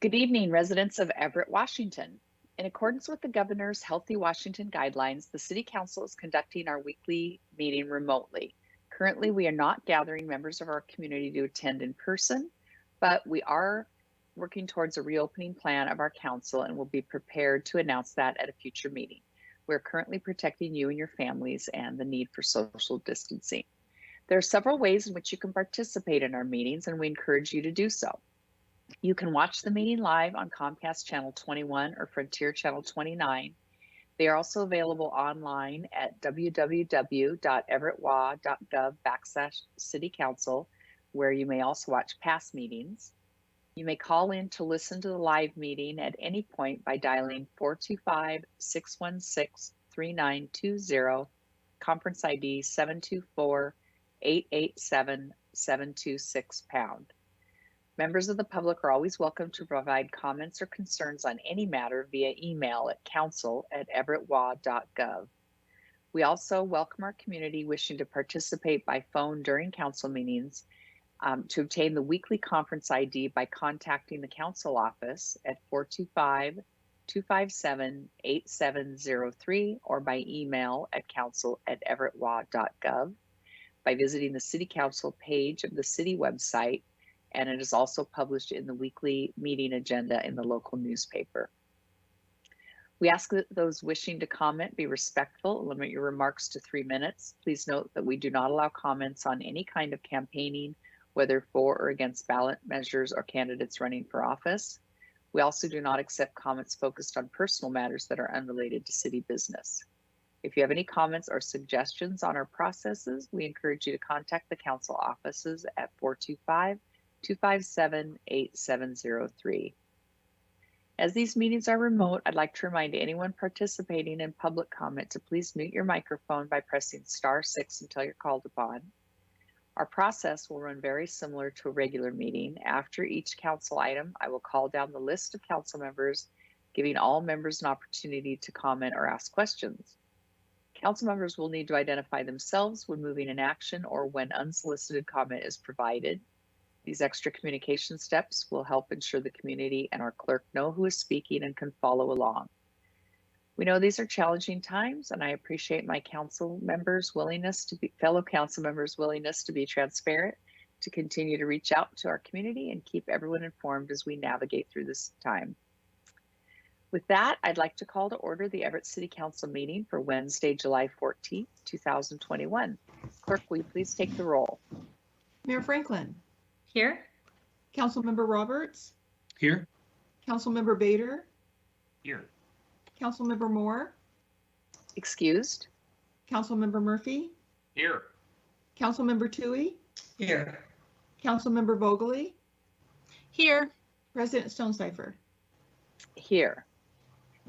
Good evening, residents of Everett, Washington. In accordance with the Governor's Healthy Washington guidelines, the City Council is conducting our weekly meeting remotely. Currently, we are not gathering members of our community to attend in person, but we are working towards a reopening plan of our council and will be prepared to announce that at a future meeting. We're currently protecting you and your families and the need for social distancing. There are several ways in which you can participate in our meetings, and we encourage you to do so. You can watch the meeting live on Comcast Channel 21 or Frontier Channel 29. They are also available online at www.everettwa.gov/citycouncil, where you may also watch past meetings. You may call in to listen to the live meeting at any point by dialing 425-616-3920, conference ID 724-887-726#. Members of the public are always welcome to provide comments or concerns on any matter via email at council@everettwa.gov. We also welcome our community wishing to participate by phone during council meetings to obtain the weekly conference ID by contacting the council office at 425-257-8703 or by email at council@everettwa.gov, by visiting the City Council page of the city website, and it is also published in the weekly meeting agenda in the local newspaper. We ask that those wishing to comment be respectful, limit your remarks to 3 minutes. Please note that we do not allow comments on any kind of campaigning, whether for or against ballot measures or candidates running for office. We also do not accept comments focused on personal matters that are unrelated to city business. If you have any comments or suggestions on our processes, we encourage you to contact the council offices at 425-257-8703. As these meetings are remote, I'd like to remind anyone participating in public comment to please mute your microphone by pressing *6 until you're called upon. Our process will run very similar to a regular meeting. After each council item, I will call down the list of council members, giving all members an opportunity to comment or ask questions. Council members will need to identify themselves when moving an action or when unsolicited comment is provided. These extra communication steps will help ensure the community and our clerk know who is speaking and can follow along. We know these are challenging times, and I appreciate my fellow council members' willingness to be transparent, to continue to reach out to our community and keep everyone informed as we navigate through this time. With that, I'd like to call to order the Everett City Council meeting for Wednesday, July 14th, 2021. Clerk, will you please take the roll? Mayor Franklin. Here. Councilmember Roberts. Here. Councilmember Bader. Here. Councilmember Moore. Excused. Councilmember Murphy. Here. Councilmember Toohey. Here. Councilmember Vogely. Here. President Stonecipher. Here.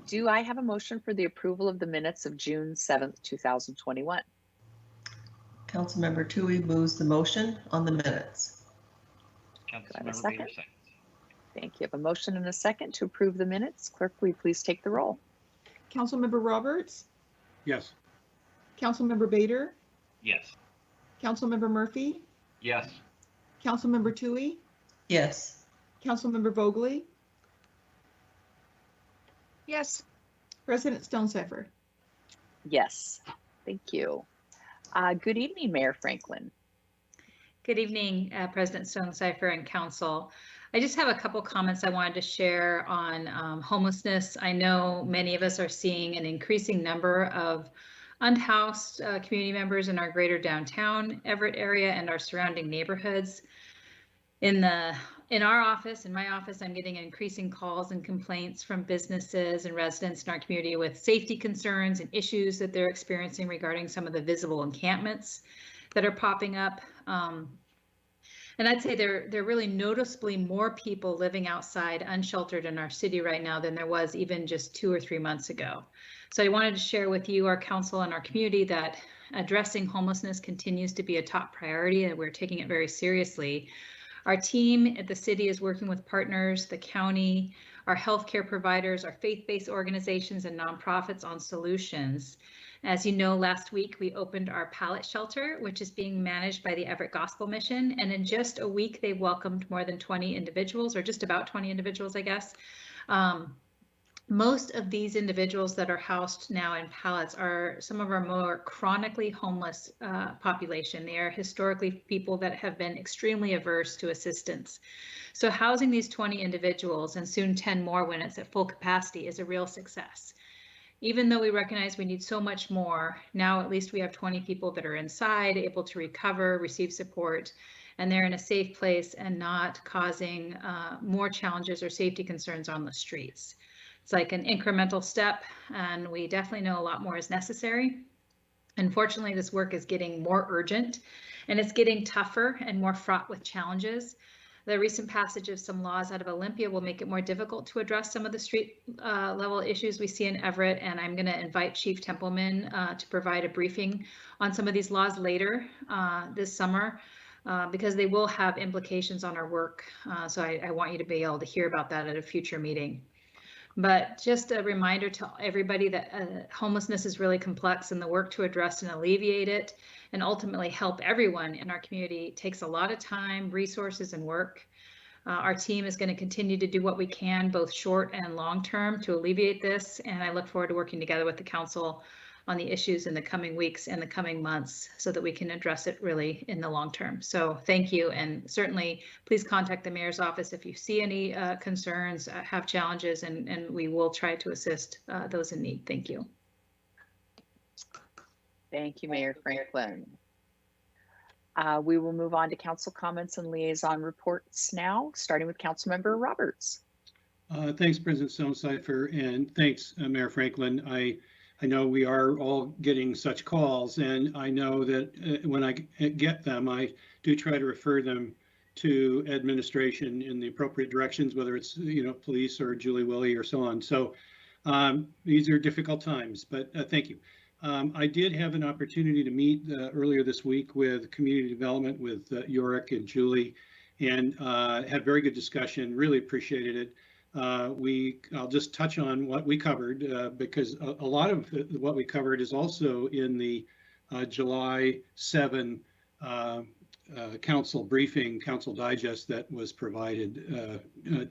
Do I have a motion for the approval of the minutes of June 7th, 2021? Councilmember Toohey moves the motion on the minutes. Councilmember Bader seconds. Thank you. I have a motion and a second to approve the minutes. Clerk, will you please take the roll? Councilmember Roberts. Yes. Councilmember Bader. Yes. Councilmember Murphy. Yes. Councilmember Toohey. Yes. Councilmember Vogely. Yes. President Stonecipher. Yes. Thank you. Good evening, Mayor Franklin. Good evening, President Stonecipher and Council. I just have a couple comments I wanted to share on homelessness. I know many of us are seeing an increasing number of unhoused community members in our greater downtown Everett area and our surrounding neighborhoods. In our office, in my office, I'm getting increasing calls and complaints from businesses and residents in our community with safety concerns and issues that they're experiencing regarding some of the visible encampments that are popping up. And I'd say there are really noticeably more people living outside unsheltered in our city right now than there was even just 2 or 3 months ago. So I wanted to share with you, our council, and our community that addressing homelessness continues to be a top priority, and we're taking it very seriously. Our team at the city is working with partners, the county, our healthcare providers, our faith-based organizations, and nonprofits on solutions. As you know, last week we opened our pallet shelter, which is being managed by the Everett Gospel Mission. And in just a week, they welcomed more than 20 individuals, or just about 20 individuals, I guess. Most of these individuals that are housed now in pallets are some of our more chronically homeless population. They are historically people that have been extremely averse to assistance. So housing these 20 individuals and soon 10 more when it's at full capacity is a real success. Even though we recognize we need so much more, now at least we have 20 people that are inside, able to recover, receive support, and they're in a safe place and not causing more challenges or safety concerns on the streets. It's like an incremental step, and we definitely know a lot more is necessary. Unfortunately, this work is getting more urgent, and it's getting tougher and more fraught with challenges. The recent passage of some laws out of Olympia will make it more difficult to address some of the street level issues we see in Everett, and I'm going to invite Chief Templeman to provide a briefing on some of these laws later this summer, because they will have implications on our work. So I want you to be able to hear about that at a future meeting. But just a reminder to everybody that homelessness is really complex, and the work to address and alleviate it and ultimately help everyone in our community takes a lot of time, resources, and work. Our team is going to continue to do what we can, both short and long term, to alleviate this. And I look forward to working together with the council on the issues in the coming weeks and the coming months so that we can address it really in the long term. So thank you. And certainly please contact the mayor's office if you see any concerns, have challenges, and we will try to assist those in need. Thank you. Thank you, Mayor Franklin. We will move on to council comments and liaison reports now, starting with Councilmember Roberts. Thanks, President Stonecipher, and thanks, Mayor Franklin. I know we are all getting such calls, and I know that when I get them, I do try to refer them to administration in the appropriate directions, whether it's police or Julie Willie or so on. So these are difficult times, but thank you. I did have an opportunity to meet earlier this week with community development with Yorick and Julie, and had very good discussion. Really appreciated it. I'll just touch on what we covered because a lot of what we covered is also in the July 7 council briefing, council digest that was provided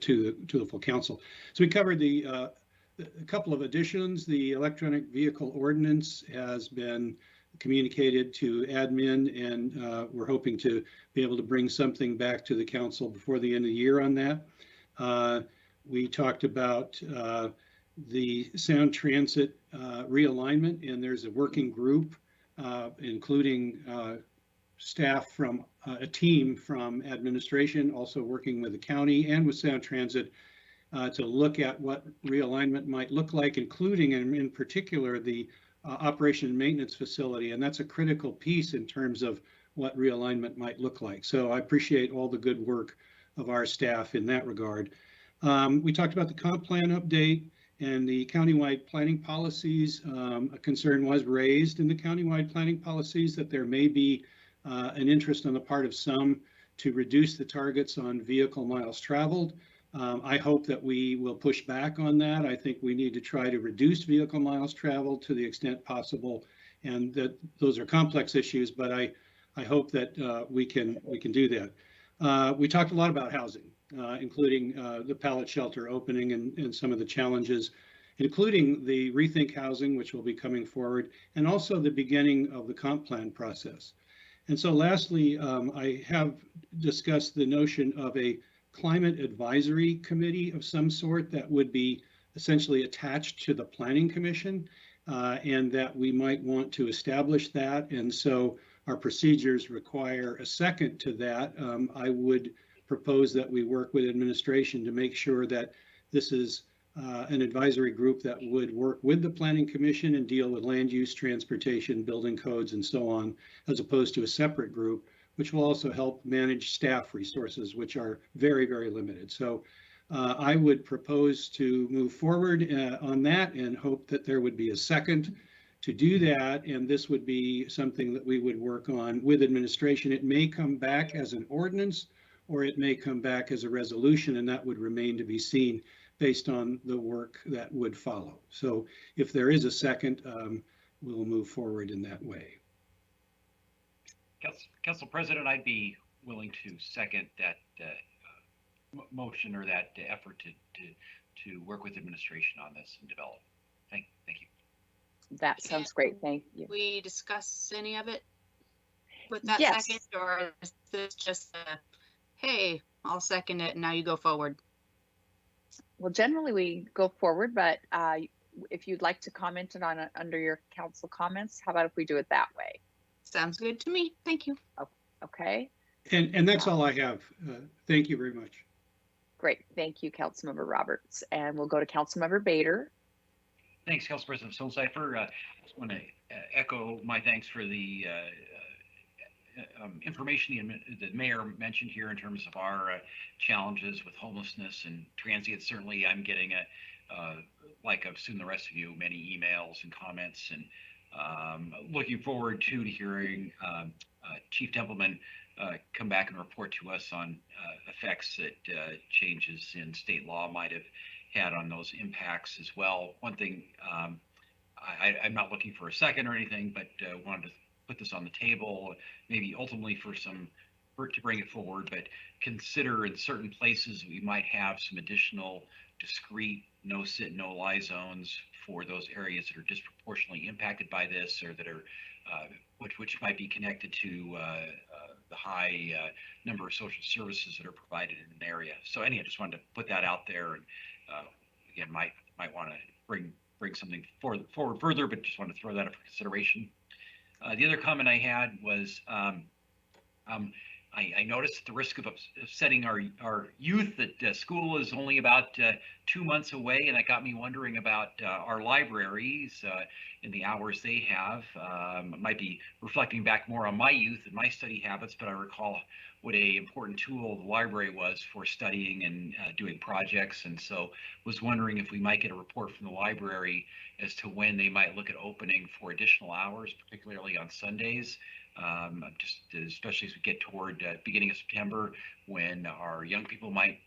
to the full council. So we covered a couple of additions. The electronic vehicle ordinance has been communicated to admin, and we're hoping to be able to bring something back to the council before the end of the year on that. We talked about the sound transit realignment, and there's a working group, including staff from a team from administration, also working with the county and with sound transit to look at what realignment might look like, including and in particular the operation and maintenance facility. And that's a critical piece in terms of what realignment might look like. So I appreciate all the good work of our staff in that regard. We talked about the comp plan update and the countywide planning policies. A concern was raised in the countywide planning policies that there may be an interest on the part of some to reduce the targets on vehicle miles traveled. I hope that we will push back on that. I think we need to try to reduce vehicle miles traveled to the extent possible, and that those are complex issues, but I hope that we can do that. We talked a lot about housing. Including the pallet shelter opening and some of the challenges, including the rethink housing, which will be coming forward, and also the beginning of the comp plan process. And so lastly, I have discussed the notion of a climate advisory committee of some sort that would be essentially attached to the Planning Commission, and that we might want to establish that. And so our procedures require a second to that. I would propose that we work with administration to make sure that this is an advisory group that would work with the Planning Commission and deal with land use, transportation, building codes, and so on, as opposed to a separate group, which will also help manage staff resources, which are very, very limited. So I would propose to move forward on that and hope that there would be a second to do that. And this would be something that we would work on with administration. It may come back as an ordinance, or it may come back as a resolution, and that would remain to be seen. based on the work that would follow. So if there is a second, we'll move forward in that way. Council President, I'd be willing to second that motion or that effort to work with administration on this and develop. Thank you. That sounds great. Thank you. We discuss any of it with that Yes. second, or is this just a, hey, I'll second it and now you go forward? Well, generally we go forward, but if you'd like to comment on it under your council comments, how about if we do it that way? Sounds good to me. Thank you. Okay, And that's all I have. Thank you very much. great. Thank you, Councilmember Roberts. And we'll go to Councilmember Bader. Thanks, Council President Stonecipher. I just want to echo my thanks for the information the mayor mentioned here in terms of our challenges with homelessness and transient. Certainly, I'm getting like I've seen the rest of you, many emails and comments, and looking forward to hearing Chief Templeman come back and report to us on effects that changes in state law might have had on those impacts as well. One thing, I'm not looking for a second or anything, but wanted to put this on the table, maybe ultimately to bring it forward, but consider in certain places we might have some additional discrete no sit, no lie zones for those areas that are disproportionately impacted by this, or that are which might be connected to the high number of social services that are provided in an area. So anyway, I just wanted to put that out there, and again, might want to bring something forward further, but just wanted to throw that up for consideration. The other comment I had was I noticed the risk of upsetting our youth that school is only about 2 months away, and that got me wondering about our libraries and the hours they have. Might be reflecting back more on my youth and my study habits, but I recall what a important tool the library was for studying and doing projects, and so was wondering if we might get a report from the library as to when they might look at opening for additional hours, particularly on Sundays. Just especially as we get toward beginning of September, when our young people might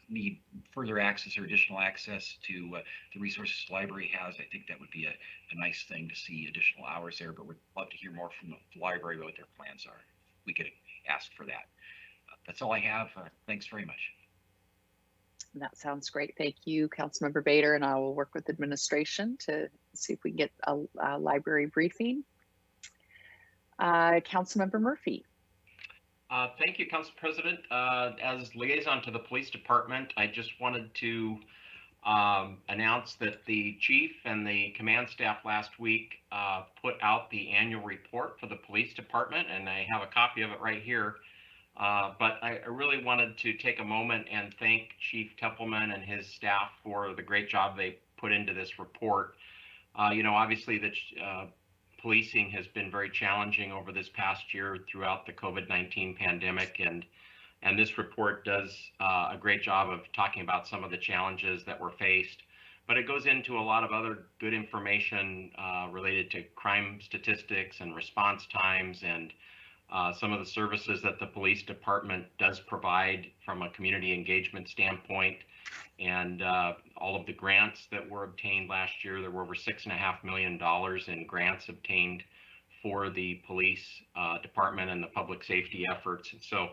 need further access or additional access to the resources the library has. I think that would be a nice thing to see additional hours there, but we'd love to hear more from the library what their plans are. We could ask for that. That's all I have. Thanks very much. That sounds great. Thank you, Councilmember Bader, and I will work with administration to see if we can get a library briefing. Councilmember Murphy. Thank you, Council President. As liaison to the police department, I just wanted to announce that the chief and the command staff last week put out the annual report for the police department, and I have a copy of it right here. But I really wanted to take a moment and thank Chief Templeman and his staff for the great job they put into this report. Obviously the policing has been very challenging over this past year throughout the COVID-19 pandemic, and this report does a great job of talking about some of the challenges that were faced, but it goes into a lot of other good information related to crime statistics and response times, and some of the services that the police department does provide from a community engagement standpoint, and all of the grants that were obtained last year. There were over $6.5 million in grants obtained for the police department and the public safety efforts. And so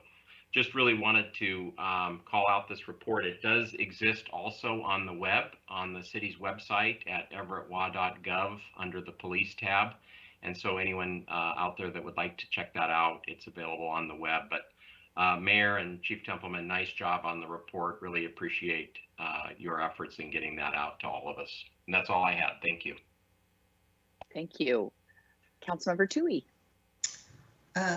just really wanted to call out this report. It does exist also on the web, on the city's website at everettwa.gov under the police tab. And so anyone out there that would like to check that out, it's available on the web. But Mayor and Chief Templeman, nice job on the report. Really appreciate your efforts in getting that out to all of us. And that's all I had. Thank you. Thank you. Councilmember Toohey.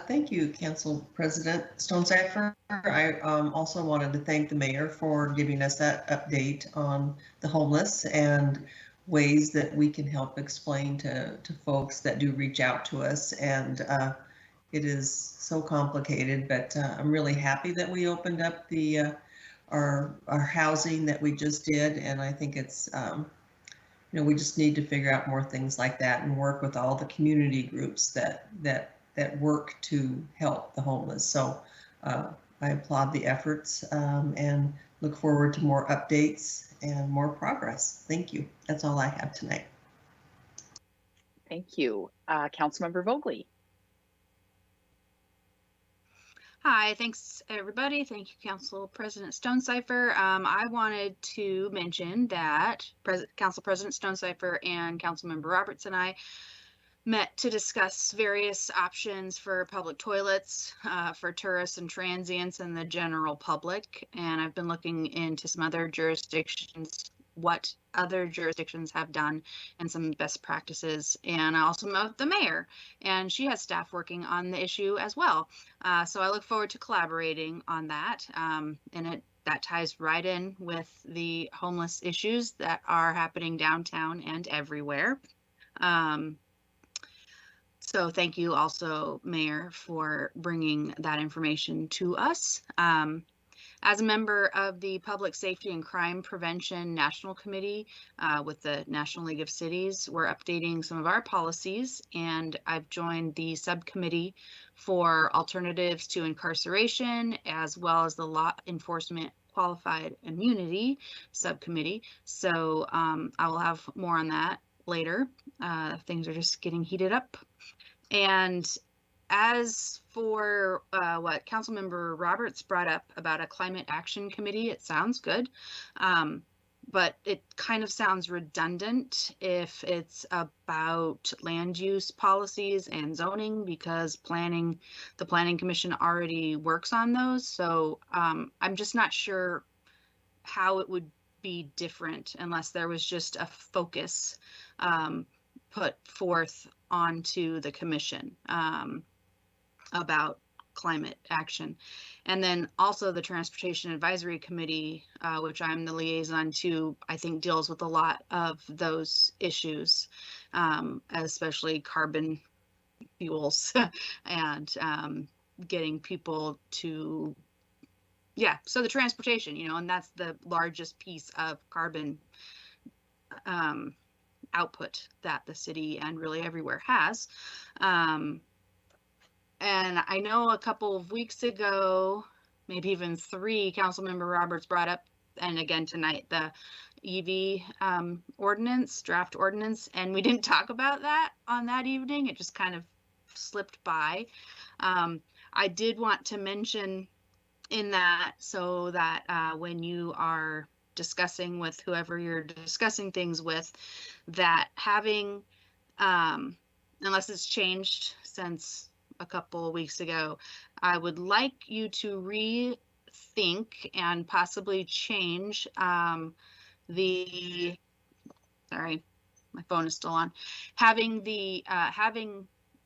Thank you, Council President Stonecipher. I also wanted to thank the mayor for giving us that update on the homeless and ways that we can help explain to folks that do reach out to us. And it is so complicated, but I'm really happy that we opened up the our housing that we just did. And I think it's, we just need to figure out more things like that and work with all the community groups that work to help the homeless. So I applaud the efforts and look forward to more updates and more progress. Thank you. That's all I have tonight. Thank you. Councilmember Vogely. Hi, thanks everybody. Thank you, Council President Stonecipher. I wanted to mention that Council President Stonecipher and Councilmember Roberts and I met to discuss various options for public toilets for tourists and transients and the general public. And I've been looking into some other jurisdictions, what other jurisdictions have done, and some best practices. And I also met with the mayor, and she has staff working on the issue as well. So I look forward to collaborating on that. That ties right in with the homeless issues that are happening downtown and everywhere. So thank you also, Mayor, for bringing that information to us. As a member of the Public Safety and Crime Prevention National Committee with the National League of Cities, we're updating some of our policies, and I've joined the subcommittee for alternatives to incarceration, as well as the Law Enforcement Qualified Immunity subcommittee. So I will have more on that later. Things are just getting heated up. And as for what Councilmember Roberts brought up about a climate action committee, it sounds good, but it kind of sounds redundant if it's about land use policies and zoning, because the Planning Commission already works on those. So I'm just not sure how it would be different unless there was just a focus put forth onto the commission about climate action. And then also the Transportation Advisory Committee, which I'm the liaison to, I think deals with a lot of those issues, especially carbon fuels and getting people to, so the transportation, and that's the largest piece of carbon output that the city and really everywhere has. And I know a couple of weeks ago, maybe even 3, Councilmember Roberts brought up, and again tonight, the EV draft ordinance, and we didn't talk about that on that evening. It just kind of slipped by. I did want to mention in that, so that when you are discussing with whoever you're discussing things with, that having, unless it's changed since a couple of weeks ago, I would like you to rethink and possibly change sorry, my phone is still on, having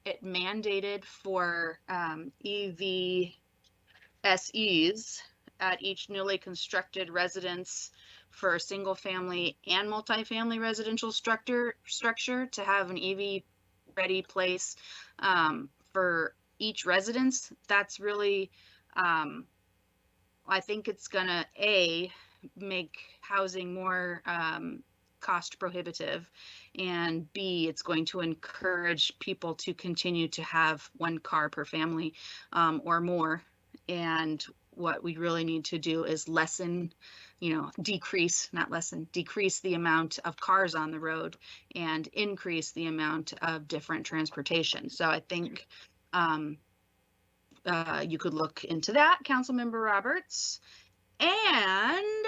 it mandated for EV SEs at each newly constructed residence for single family and multifamily residential structure to have an EV ready place for each residence. That's really, I think it's gonna make housing more cost prohibitive, and B, it's going to encourage people to continue to have one car per family or more. And what we really need to do is decrease the amount of cars on the road and increase the amount of different transportation. So I think you could look into that, Councilmember Roberts. And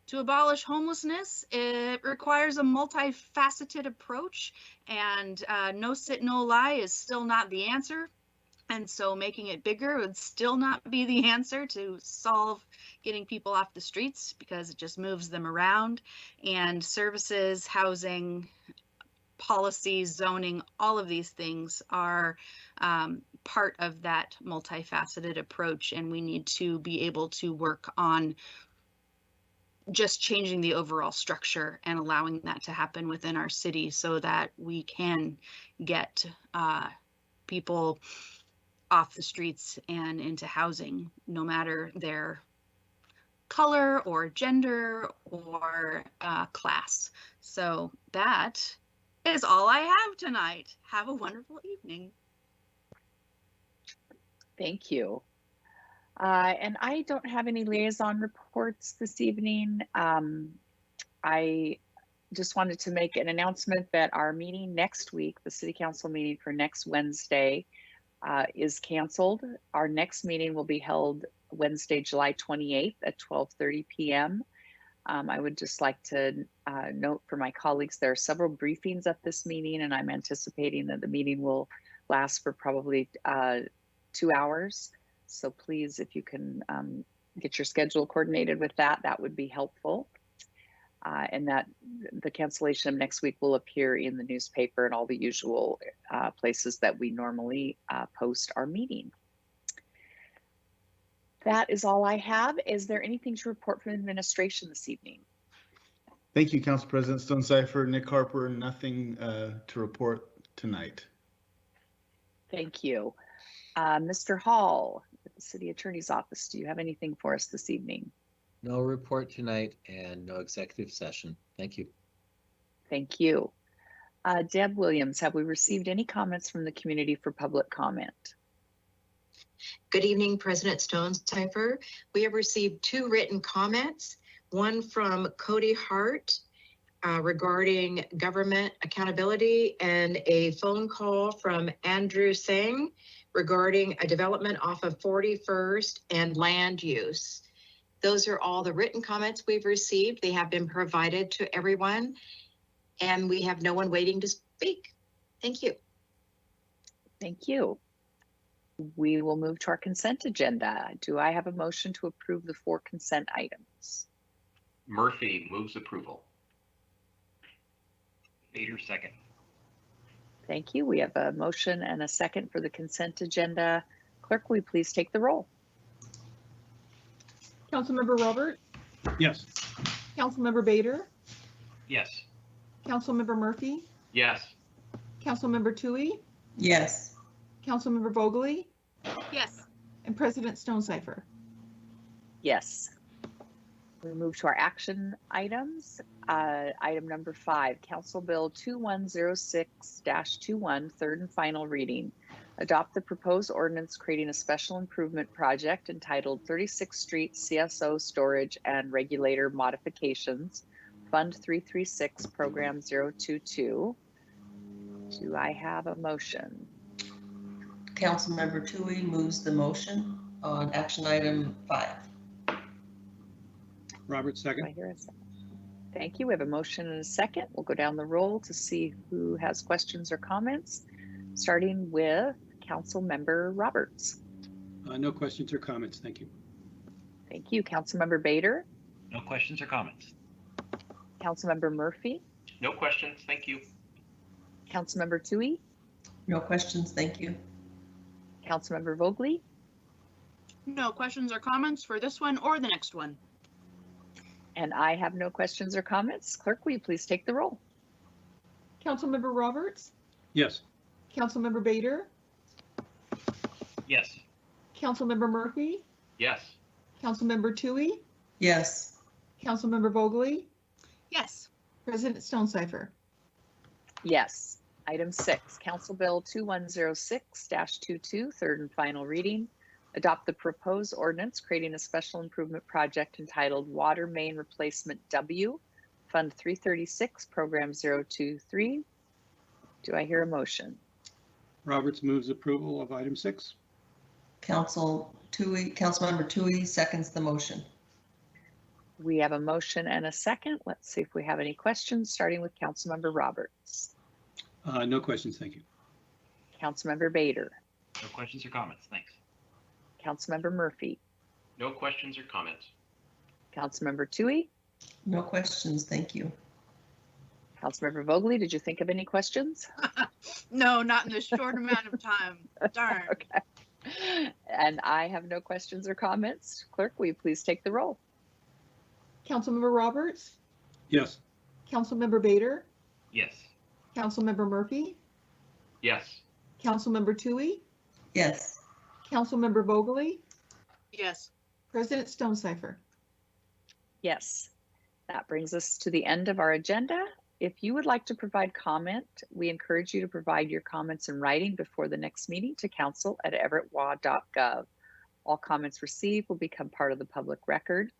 to abolish homelessness, it requires a multifaceted approach, and no sit, no lie is still not the answer. And so making it bigger would still not be the answer to solve getting people off the streets, because it just moves them around. And services, housing, policies, zoning, all of these things are part of that multifaceted approach. And we need to be able to work on just changing the overall structure and allowing that to happen within our city, so that we can get people off the streets and into housing, no matter their color or gender or class. So that is all I have tonight. Have a wonderful evening. Thank you. And I don't have any liaison reports this evening. I just wanted to make an announcement that our meeting next week, the City Council meeting for next Wednesday, is canceled. Our next meeting will be held Wednesday, July 28th at 12:30 p.m. I would just like to note for my colleagues, there are several briefings at this meeting, and I'm anticipating that the meeting will last for probably 2 hours. So please, if you can get your schedule coordinated with that, that would be helpful. And that the cancellation of next week will appear in the newspaper and all the usual places that we normally post our meeting. That is all I have. Is there anything to report from administration this evening? Thank you, Council President Stonecipher. Nick Harper, nothing to report tonight. Thank you. Mr. Hall, at the City Attorney's Office, do you have anything for us this evening? No report tonight and no executive session. Thank you. Thank you. Deb Williams, have we received any comments from the community for public comment? Good evening, President Stonecipher. We have received 2 written comments, one from Cody Hart regarding government accountability, and a phone call from Andrew Singh regarding a development off of 41st and land use. Those are all the written comments we've received. They have been provided to everyone, and we have no one waiting to speak. Thank you. Thank you. We will move to our consent agenda. Do I have a motion to approve the 4 consent items? Murphy moves approval. Bader, second. Thank you. We have a motion and a second for the consent agenda. Clerk, will you please take the roll? Councilmember Robert, Yes. Councilmember Bader, Yes. Councilmember Murphy, Yes. Councilmember Tui, Yes. Councilmember Vogely, Yes. and President Stonecipher. Yes. We move to our action items. Item number 5, Council Bill 2106-21, third and final reading. Adopt the proposed ordinance creating a special improvement project entitled 36th Street CSO Storage and Regulator Modifications, Fund 336, Program 022. Do I have a motion? Councilmember Tui moves the motion on action item 5. Robert, Do I second. hear a second? Thank you. We have a motion and a second. We'll go down the roll to see who has questions or comments, starting with Councilmember Roberts. No questions or comments. Thank you. Thank you. Councilmember Bader, No questions or comments. Councilmember Murphy, No questions. Thank you. Councilmember Tui, No questions, thank you. Councilmember Vogely, No questions or comments for this one or the next one. and I have no questions or comments. Clerk, will you please take the roll? Councilmember Roberts, Yes. Councilmember Bader, Yes. Councilmember Murphy, Yes. Councilmember Tui, Yes. Councilmember Vogely, Yes. President Stonecipher. Yes. Item 6, Council Bill 2106-22, third and final reading. Adopt the proposed ordinance creating a special improvement project entitled Water Main Replacement W, Fund 336, Program 023. Do I hear a motion? Roberts moves approval of item 6. Councilmember Tui seconds the motion. We have a motion and a second. Let's see if we have any questions, starting with Councilmember Roberts. No questions. Thank you. Councilmember Bader, No questions or comments. Thanks. Councilmember Murphy, No questions or comments. Councilmember Tui, No questions, thank you. Councilmember Vogely, did you think of any questions? No, not in this short amount of time. Darn. Okay. And I have no questions or comments. Clerk, will you please take the roll? Councilmember Roberts, Yes. Councilmember Bader, Yes. Councilmember Murphy, Yes. Councilmember Tui, Yes. Councilmember Vogely, Yes. President Stonecipher. Yes. That brings us to the end of our agenda. If you would like to provide comment, we encourage you to provide your comments in writing before the next meeting to council@everettwa.gov. All comments received will become part of the public record.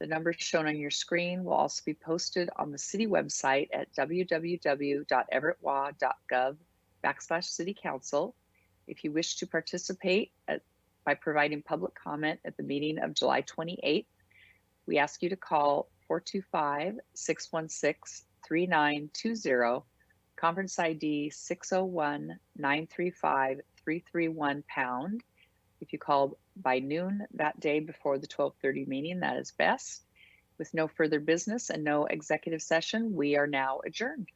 The numbers shown on your screen will also be posted on the city website at www.everettwa.gov/citycouncil. If you wish to participate by providing public comment at the meeting of July 28th, we ask you to call 425-616-3920, conference ID 601-935-331#. If you call by noon that day before the 12:30 meeting, that is best. With no further business and no executive session, we are now adjourned.